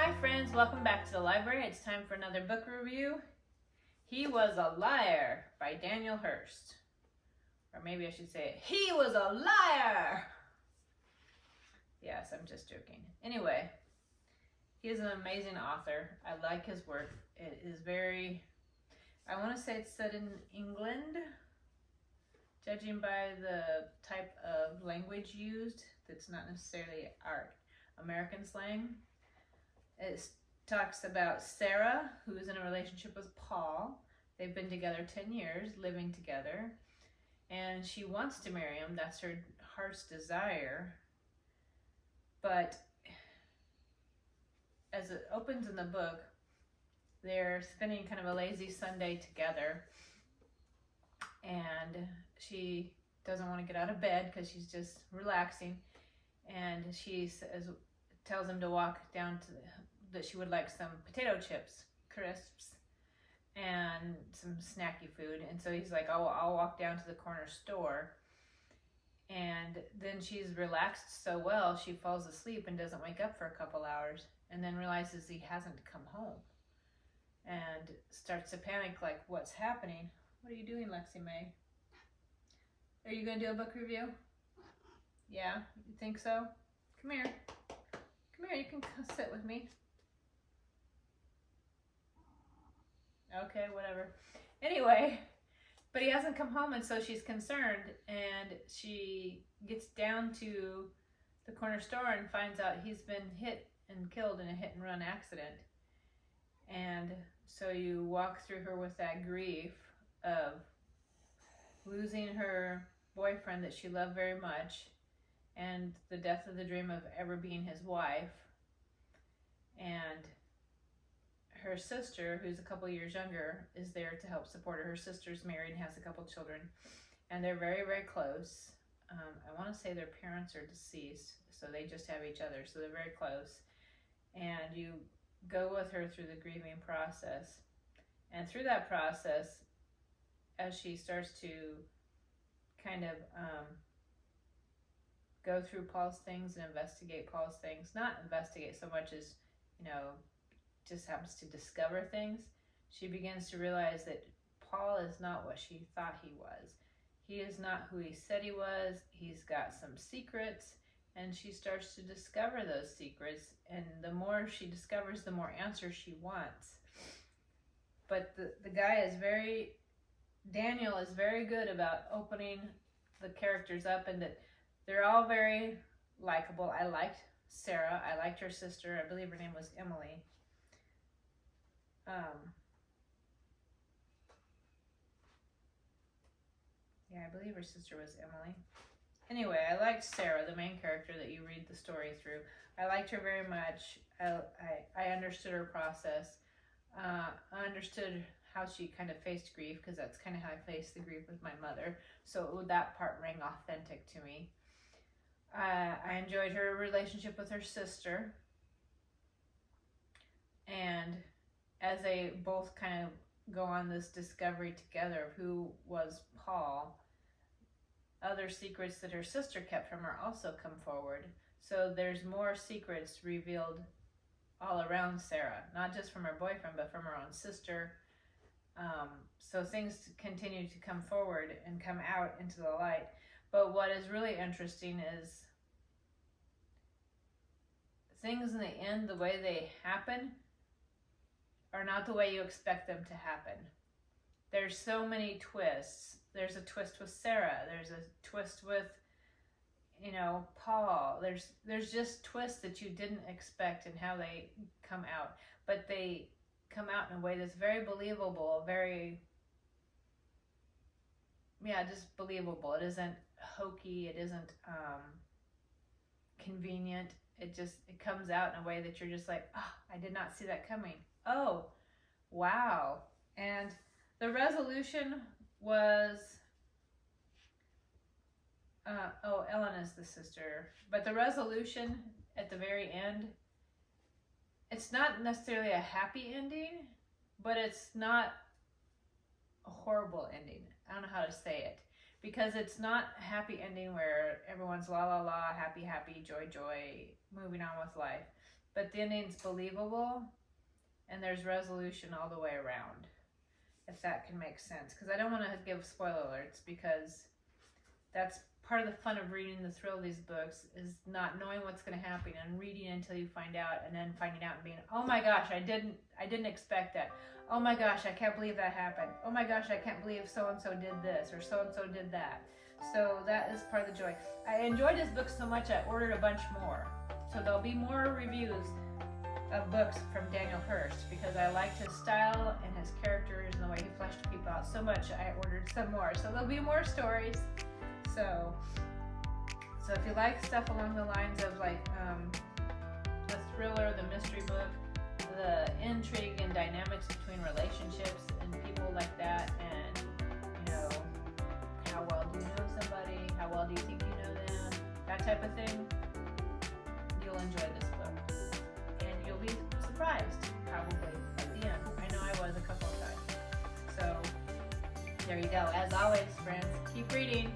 Hi friends, welcome back to the library. It's time for another book review. He Was a Liar by Daniel Hurst. Or maybe I should say, he was a liar! Yes, I'm just joking. Anyway, he is an amazing author. I like his work. It is very, I want to say it's set in England, judging by the type of language used. That's not necessarily our American slang. It talks about Sarah, who is in a relationship with Paul. They've been together 10 years, living together, and she wants to marry him. That's her heart's desire. But as it opens in the book, they're spending kind of a lazy Sunday together, and she doesn't want to get out of bed because she's just relaxing, and she tells him to walk down to that she would like some potato chips, crisps, and some snacky food. And so he's like, oh, I'll walk down to the corner store. And then she's relaxed so well, she falls asleep and doesn't wake up for a couple hours, and then realizes he hasn't come home and starts to panic, like, what's happening? What are you doing, Lexi May? Are you going to do a book review? Yeah, you think so? Come here. Come here, you can sit with me. Okay, whatever. Anyway, but he hasn't come home, and so she's concerned, and she gets down to the corner store and finds out he's been hit and killed in a hit-and-run accident. And so you walk through her with that grief of losing her boyfriend that she loved very much, and the death of the dream of ever being his wife. And her sister, who's a couple years younger, is there to help support her. Her sister's married and has a couple children, and they're very, very close. I want to say their parents are deceased, so they just have each other, so they're very close. And you go with her through the grieving process. And through that process, as she starts to kind of go through Paul's things and investigate Paul's things, not investigate so much as, just happens to discover things, she begins to realize that Paul is not what she thought he was. He is not who he said he was. He's got some secrets, and she starts to discover those secrets, and the more she discovers, the more answers she wants. But the guy is Daniel is very good about opening the characters up, and that they're all very likable. I liked Sarah. I liked her sister. I believe her name was Emily. Yeah, I believe her sister was Emily. Anyway, I liked Sarah, the main character that you read the story through. I liked her very much. I understood her process. I understood how she kind of faced grief, because that's kind of how I faced the grief with my mother. So that part rang authentic to me. I enjoyed her relationship with her sister. And as they both kind of go on this discovery together of who was Paul, other secrets that her sister kept from her also come forward. So there's more secrets revealed all around Sarah, not just from her boyfriend, but from her own sister. So things continue to come forward and come out into the light. But what is really interesting is things in the end, the way they happen, are not the way you expect them to happen. There's so many twists. There's a twist with Sarah. There's a twist with, Paul. There's just twists that you didn't expect in how they come out. But they come out in a way that's very believable, just believable. It isn't hokey. It isn't convenient. It comes out in a way that you're just like, oh, I did not see that coming. Oh, wow. And the resolution was, Ellen is the sister, but the resolution at the very end, it's not necessarily a happy ending, but it's not a horrible ending. I don't know how to say it, because it's not a happy ending where everyone's la la la, happy happy, joy joy, moving on with life. but the ending's believable, and there's resolution all the way around, if that can make sense. Because I don't want to give spoiler alerts, because that's part of the fun of reading, the thrill of these books, is not knowing what's going to happen and reading until you find out, and then finding out and being, oh my gosh, I didn't expect that. Oh my gosh, I can't believe that happened. Oh my gosh, I can't believe so-and-so did this or so-and-so did that. So that is part of the joy. I enjoyed this book so much I ordered a bunch more. So there'll be more reviews of books from Daniel Hurst, because I liked his style and his characters and the way he fleshed people out so much, I ordered some more. So there'll be more stories. So if you like stuff along the lines of like the thriller, the mystery book, the intrigue and dynamics between relationships and people like that, and how well do you know somebody, how well do you think you know them, that type of thing, you'll enjoy this book. And you'll be surprised, probably, at the end. I know I was a couple of times. So, there you go. As always, friends, keep reading.